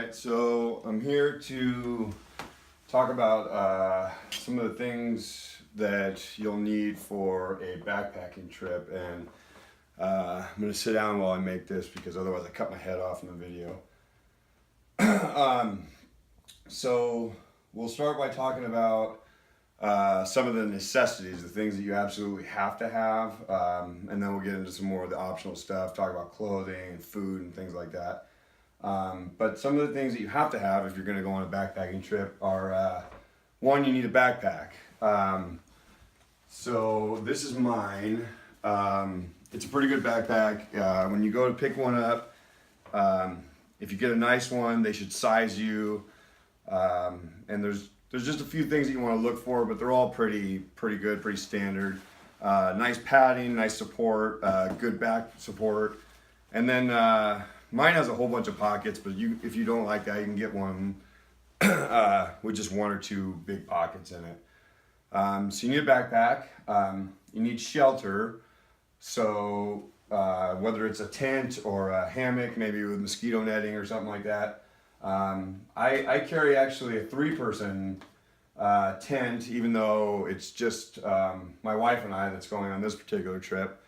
Alright, so I'm here to talk about some of the things that you'll need for a backpacking trip, and I'm going to sit down while I make this because otherwise I cut my head off in the video. So we'll start by talking about some of the necessities, the things that you absolutely have to have, and then we'll get into some more of the optional stuff, talk about clothing and food and things like that. But some of the things that you have to have if you're going to go on a backpacking trip are, one, you need a backpack. So this is mine. It's a pretty good backpack. When you go to pick one up, if you get a nice one, they should size you. And there's just a few things that you want to look for, but they're all pretty good, pretty standard. Nice padding, nice support, good back support, and then mine has a whole bunch of pockets, but if you don't like that, you can get one with just one or two big pockets in it. So you need a backpack. You need shelter. So whether it's a tent or a hammock, maybe with mosquito netting or something like that. I carry actually a 3-person tent, even though it's just my wife and I that's going on this particular trip.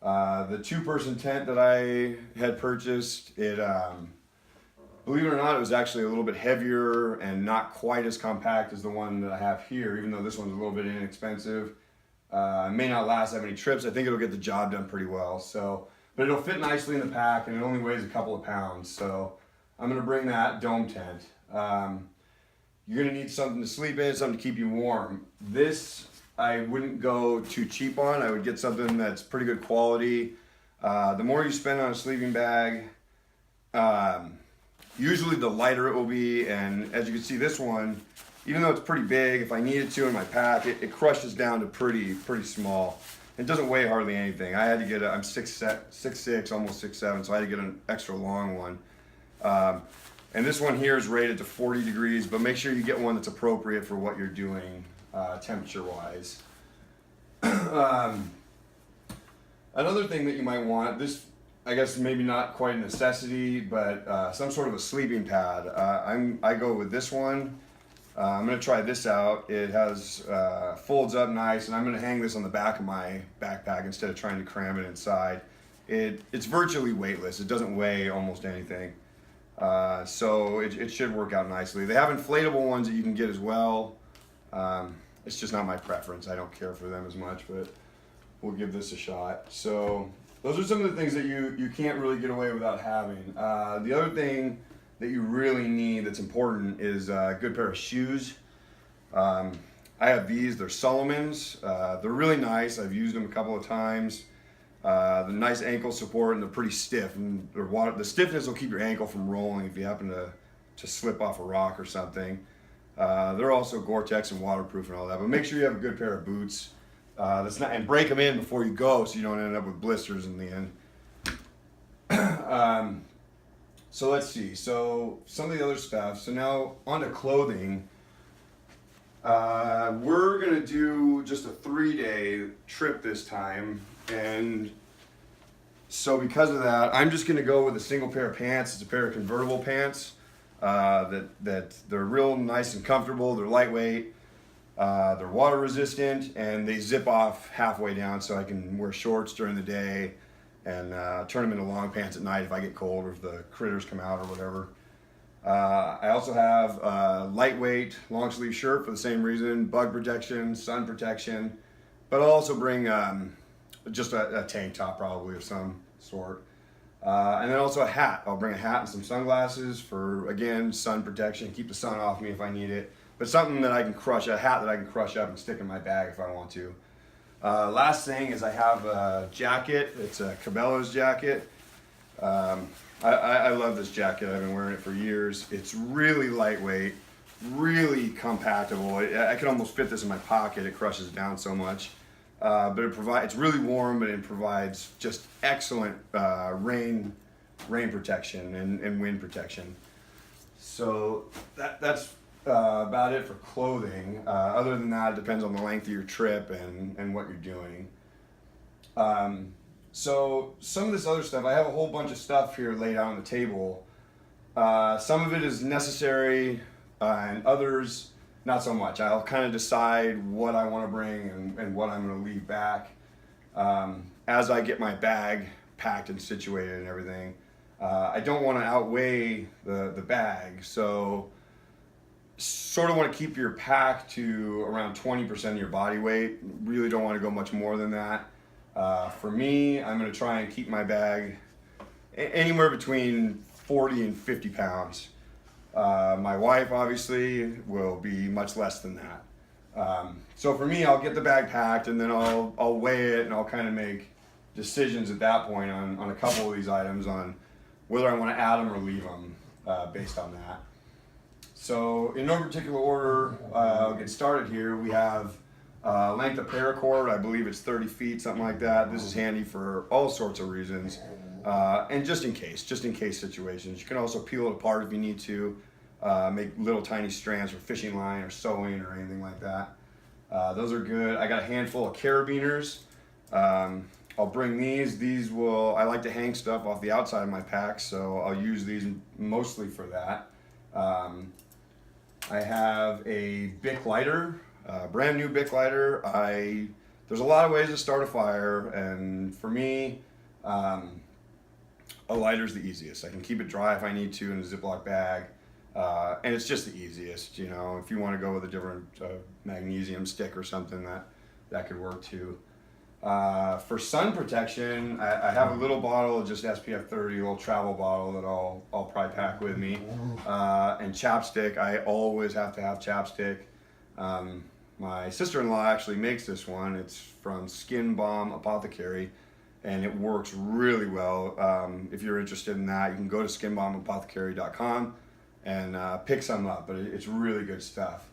The 2-person tent that I had purchased, believe it or not, it was actually a little bit heavier and not quite as compact as the one that I have here, even though this one's a little bit inexpensive. It may not last that many trips. I think it'll get the job done pretty well. But it'll fit nicely in the pack, and it only weighs a couple of pounds. So I'm gonna bring that dome tent. You're gonna need something to sleep in, something to keep you warm. This I wouldn't go too cheap on. I would get something that's pretty good quality. The more you spend on a sleeping bag, usually the lighter it will be. And as you can see, this one, even though it's pretty big, if I needed to in my pack, it crushes down to pretty small. It doesn't weigh hardly anything. I had to get I'm 6'6", almost 6'7", so I had to get an extra long one. And this one here is rated to 40 degrees, but make sure you get one that's appropriate for what you're doing temperature-wise. Another thing that you might want, this I guess maybe not quite a necessity, but some sort of a sleeping pad. I go with this one. I'm going to try this out. It has folds up nice, and I'm going to hang this on the back of my backpack instead of trying to cram it inside. It's virtually weightless. It doesn't weigh almost anything. So it should work out nicely. They have inflatable ones that you can get as well. It's just not my preference. I don't care for them as much, but we'll give this a shot. So those are some of the things that you can't really get away without having. The other thing that you really need that's important is a good pair of shoes. I have these. They're Salomon's. They're really nice. I've used them a couple of times. The nice ankle support, and they're pretty stiff, and the stiffness will keep your ankle from rolling if you happen to slip off a rock or something. They're also Gore-Tex and waterproof and all that, but make sure you have a good pair of boots and break them in before you go so you don't end up with blisters in the end. So let's see, so some of the other stuff. So now on to clothing. We're gonna do just a 3-day trip this time, and so because of that, I'm just gonna go with a single pair of pants. It's a pair of convertible pants that they're real nice and comfortable. They're lightweight, they're water resistant, and they zip off halfway down, so I can wear shorts during the day and turn them into long pants at night if I get cold or if the critters come out or whatever. I also have a lightweight long sleeve shirt for the same reason, bug protection, sun protection, but I'll also bring just a tank top probably of some sort. And then also a hat. I'll bring a hat and some sunglasses for, again, sun protection, keep the sun off me if I need it, but something that I can crush, a hat that I can crush up and stick in my bag if I want to. Last thing is I have a jacket. It's a Cabela's jacket. I love this jacket. I've been wearing it for years. It's really lightweight, really compactable. I can almost fit this in my pocket. It crushes down so much. But it's really warm, and it provides just excellent rain protection and wind protection. So that's about it for clothing. Other than that, it depends on the length of your trip and what you're doing. So some of this other stuff, I have a whole bunch of stuff here laid out on the table. Some of it is necessary, and others not so much. I'll kind of decide what I want to bring and what I'm going to leave back as I get my bag packed and situated and everything. I don't want to outweigh the bag, so sort of want to keep your pack to around 20% of your body weight. Really don't want to go much more than that. For me, I'm going to try and keep my bag anywhere between 40 and 50 pounds. My wife obviously will be much less than that. So for me, I'll get the bag packed and then I'll weigh it and I'll kind of make decisions at that point on a couple of these items on whether I want to add them or leave them based on that. So in no particular order, I'll get started here. We have length of paracord, I believe it's 30 feet, something like that. This is handy for all sorts of reasons. And just in case situations. You can also peel it apart if you need to, make little tiny strands for fishing line or sewing or anything like that. Those are good. I got a handful of carabiners. I'll bring these I like to hang stuff off the outside of my pack, so I'll use these mostly for that. I have a Bic lighter, brand new Bic lighter. There's a lot of ways to start a fire, and for me, a lighter's the easiest. I can keep it dry if I need to in a Ziploc bag, and it's just the easiest. You know, if you want to go with a different magnesium stick or something, that could work too. For sun protection, I have a little bottle of just SPF 30, a little travel bottle that I'll probably pack with me. And chapstick, I always have to have chapstick. My sister-in-law actually makes this one. It's from Skin Balm Apothecary, and it works really well. If you're interested in that, you can go to skinbalmapothecary.com and pick some up, but it's really good stuff.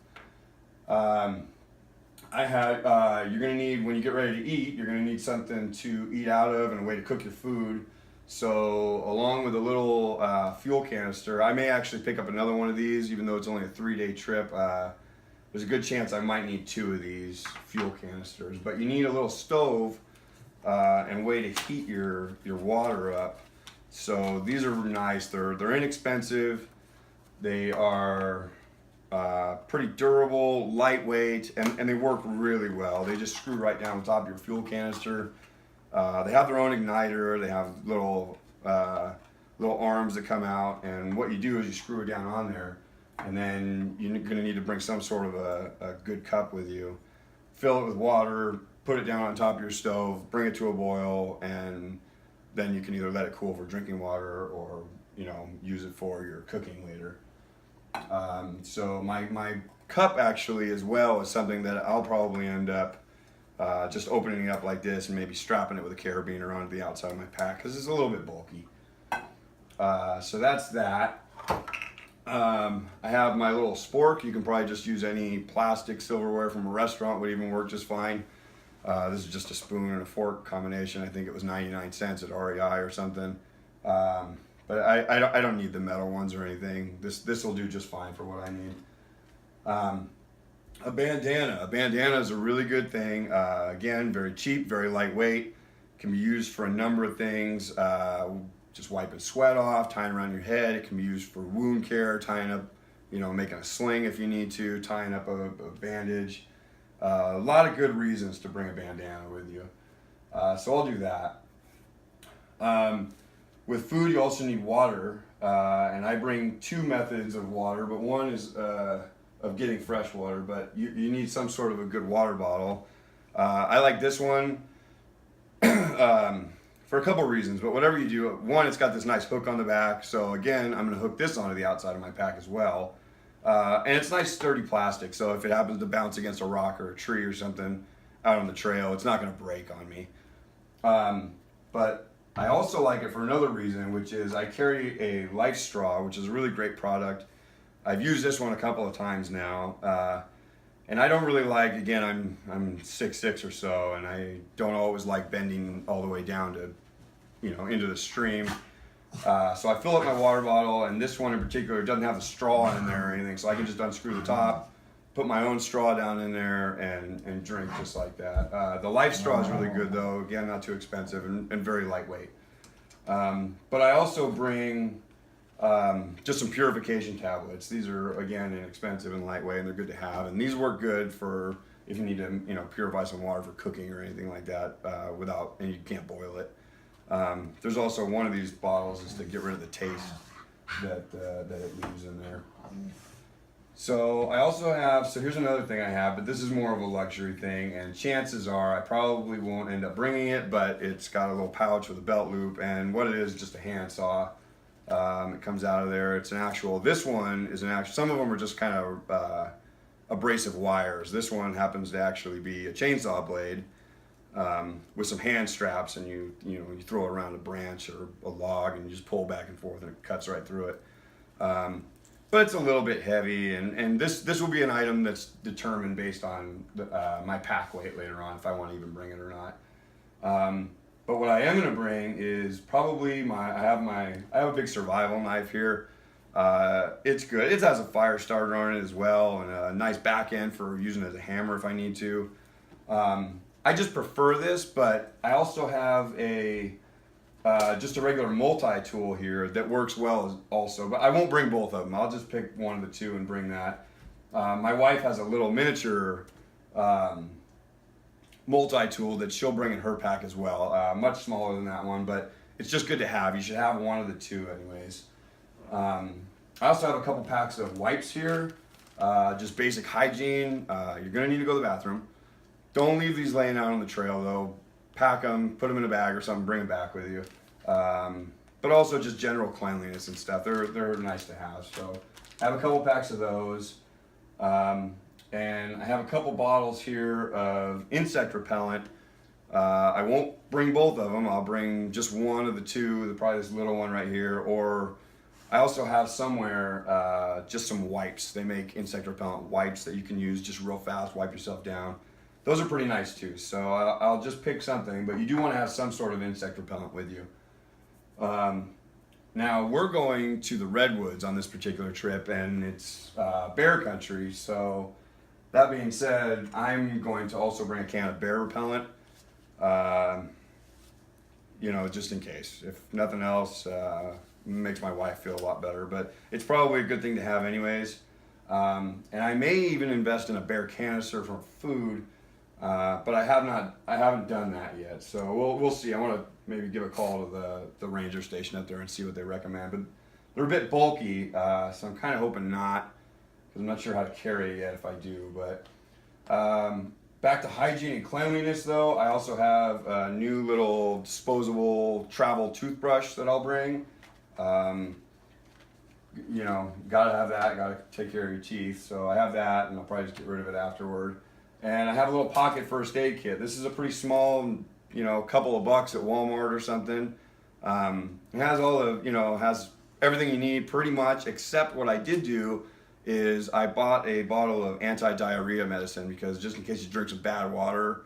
You're gonna need, when you get ready to eat, you're gonna need something to eat out of and a way to cook your food. So along with a little fuel canister, I may actually pick up another one of these, even though it's only a 3-day trip. There's a good chance I might need 2 of these fuel canisters, but you need a little stove and way to heat your water up. So these are nice. They're inexpensive. They are pretty durable, lightweight, and they work really well. They just screw right down on top of your fuel canister. They have their own igniter. They have little arms that come out, and what you do is you screw it down on there, and then you're going to need to bring some sort of a good cup with you. Fill it with water, put it down on top of your stove, bring it to a boil, and then you can either let it cool for drinking water or use it for your cooking later. So my cup actually as well is something that I'll probably end up just opening up like this and maybe strapping it with a carabiner onto the outside of my pack because it's a little bit bulky. So that's that. I have my little spork. You can probably just use any plastic silverware from a restaurant, would even work just fine. This is just a spoon and a fork combination. I think it was 99 cents at REI or something. But I don't need the metal ones or anything. This will do just fine for what I need. A bandana. A bandana is a really good thing. Again, very cheap, very lightweight. Can be used for a number of things. Just wiping sweat off, tying around your head. It can be used for wound care, tying up, making a sling if you need to, tying up a bandage. A lot of good reasons to bring a bandana with you. So I'll do that. With food, you also need water, and I bring 2 methods of water, but one is of getting fresh water, but you need some sort of a good water bottle. I like this one for a couple reasons, but whatever you do, one, it's got this nice hook on the back, so again, I'm going to hook this onto the outside of my pack as well. And it's nice sturdy plastic, so if it happens to bounce against a rock or a tree or something out on the trail, it's not going to break on me. But I also like it for another reason, which is I carry a Life Straw, which is a really great product. I've used this one a couple of times now, and I don't really like, again, I'm 6'6" or so, and I don't always like bending all the way down to, into the stream. So I fill up my water bottle, and this one in particular doesn't have a straw in there or anything, so I can just unscrew the top, put my own straw down in there, and drink just like that. The Life Straw is really good though, again, not too expensive and very lightweight. But I also bring just some purification tablets. These are, again, inexpensive and lightweight, and they're good to have. And these work good for if you need to, purify some water for cooking or anything like that and you can't boil it. There's also one of these bottles is to get rid of the taste that it leaves in there. So I also have, so here's another thing I have, but this is more of a luxury thing, and chances are I probably won't end up bringing it, but it's got a little pouch with a belt loop, and what it is just a handsaw. It comes out of there. It's an actual, this one is an actual, some of them are just kind of abrasive wires. This one happens to actually be a chainsaw blade with some hand straps, and you throw it around a branch or a log and you just pull back and forth and it cuts right through it. But it's a little bit heavy, and this will be an item that's determined based on my pack weight later on, if I want to even bring it or not. But what I am going to bring is probably I have a big survival knife here. It's good. It has a fire starter on it as well, and a nice back end for using it as a hammer if I need to. I just prefer this, but I also have just a regular multi-tool here that works well also, but I won't bring both of them. I'll just pick one of the two and bring that. My wife has a little miniature multi-tool that she'll bring in her pack as well, much smaller than that one, but it's just good to have. You should have one of the two anyways. I also have a couple packs of wipes here, just basic hygiene. You're gonna need to go to the bathroom. Don't leave these laying out on the trail though. Pack them, put them in a bag or something, bring them back with you. But also just general cleanliness and stuff. They're nice to have. So I have a couple packs of those. And I have a couple bottles here of insect repellent. I won't bring both of them. I'll bring just one of the two, probably this little one right here. Or I also have somewhere just some wipes. They make insect repellent wipes that you can use just real fast, wipe yourself down. Those are pretty nice too, so I'll just pick something, but you do want to have some sort of insect repellent with you. Now we're going to the Redwoods on this particular trip, and it's bear country, so that being said, I'm going to also bring a can of bear repellent, just in case. If nothing else, makes my wife feel a lot better, but it's probably a good thing to have anyways. And I may even invest in a bear canister for food. But I haven't done that yet, so we'll see. I want to maybe give a call to the ranger station up there and see what they recommend. But they're a bit bulky, so I'm kind of hoping not, because I'm not sure how to carry it yet if I do. But back to hygiene and cleanliness, though, I also have a new little disposable travel toothbrush that I'll bring. Gotta have that. Gotta take care of your teeth. So I have that, and I'll probably just get rid of it afterward. And I have a little pocket first aid kit. This is a pretty small, couple of bucks at Walmart or something. It has has everything you need pretty much, except what I did do is I bought a bottle of anti-diarrhea medicine, because just in case you drink some bad water,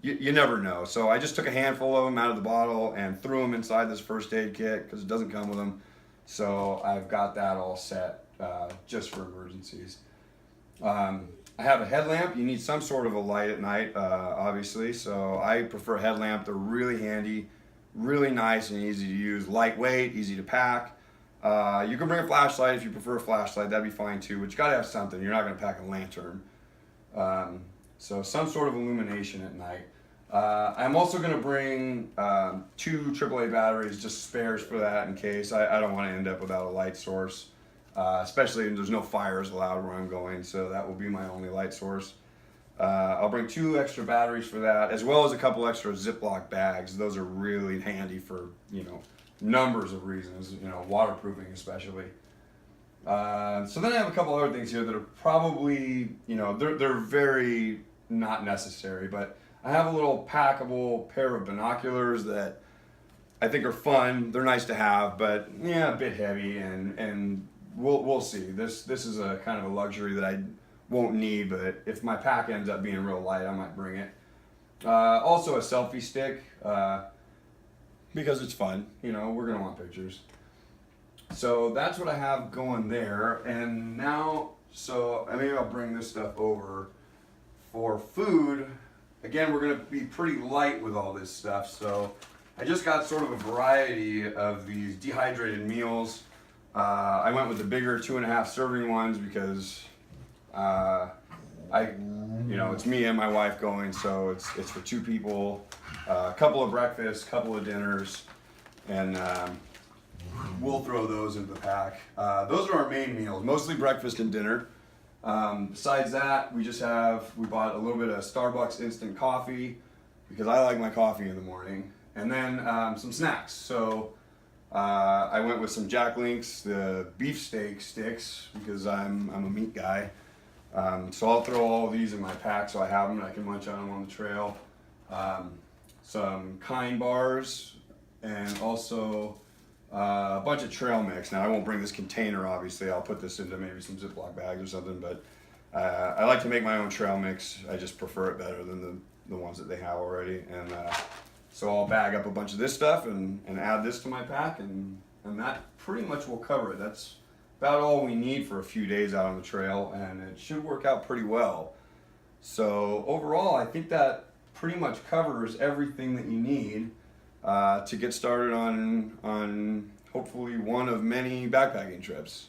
you never know. So I just took a handful of them out of the bottle and threw them inside this first aid kit, because it doesn't come with them. So I've got that all set just for emergencies. I have a headlamp. You need some sort of a light at night, obviously, so I prefer a headlamp. They're really handy, really nice and easy to use, lightweight, easy to pack. You can bring a flashlight if you prefer a flashlight, that'd be fine too, but you gotta have something. You're not gonna pack a lantern. So some sort of illumination at night. I'm also gonna bring 2 AAA batteries, just spares for that in case. I don't wanna end up without a light source. Especially if there's no fires allowed where I'm going, so that will be my only light source. I'll bring 2 extra batteries for that, as well as a couple extra Ziploc bags. Those are really handy for, numbers of reasons, waterproofing especially. So then I have a couple other things here that are probably, they're very not necessary, but I have a little packable pair of binoculars that I think are fun. They're nice to have, but yeah, a bit heavy, and we'll see. This is a kind of a luxury that I won't need, but if my pack ends up being real light, I might bring it. Also a selfie stick, because it's fun. We're gonna want pictures. So that's what I have going there, and now, maybe I'll bring this stuff over for food. Again, we're gonna be pretty light with all this stuff, so I just got sort of a variety of these dehydrated meals. I went with the bigger 2.5 serving ones because it's me and my wife going, so it's for 2 people, a couple of breakfasts, couple of dinners, and we'll throw those into the pack. Those are our main meals, mostly breakfast and dinner. Besides that, we bought a little bit of Starbucks instant coffee because I like my coffee in the morning, and then some snacks. So I went with some Jack Links, the beefsteak sticks, because I'm a meat guy. So I'll throw all of these in my pack so I have them and I can munch on them on the trail. Some Kind bars, and also a bunch of trail mix. Now I won't bring this container, obviously. I'll put this into maybe some Ziploc bags or something, but I like to make my own trail mix. I just prefer it better than the ones that they have already. And so I'll bag up a bunch of this stuff and add this to my pack, and that pretty much will cover it. That's about all we need for a few days out on the trail, and it should work out pretty well. So overall, I think that pretty much covers everything that you need to get started on hopefully one of many backpacking trips.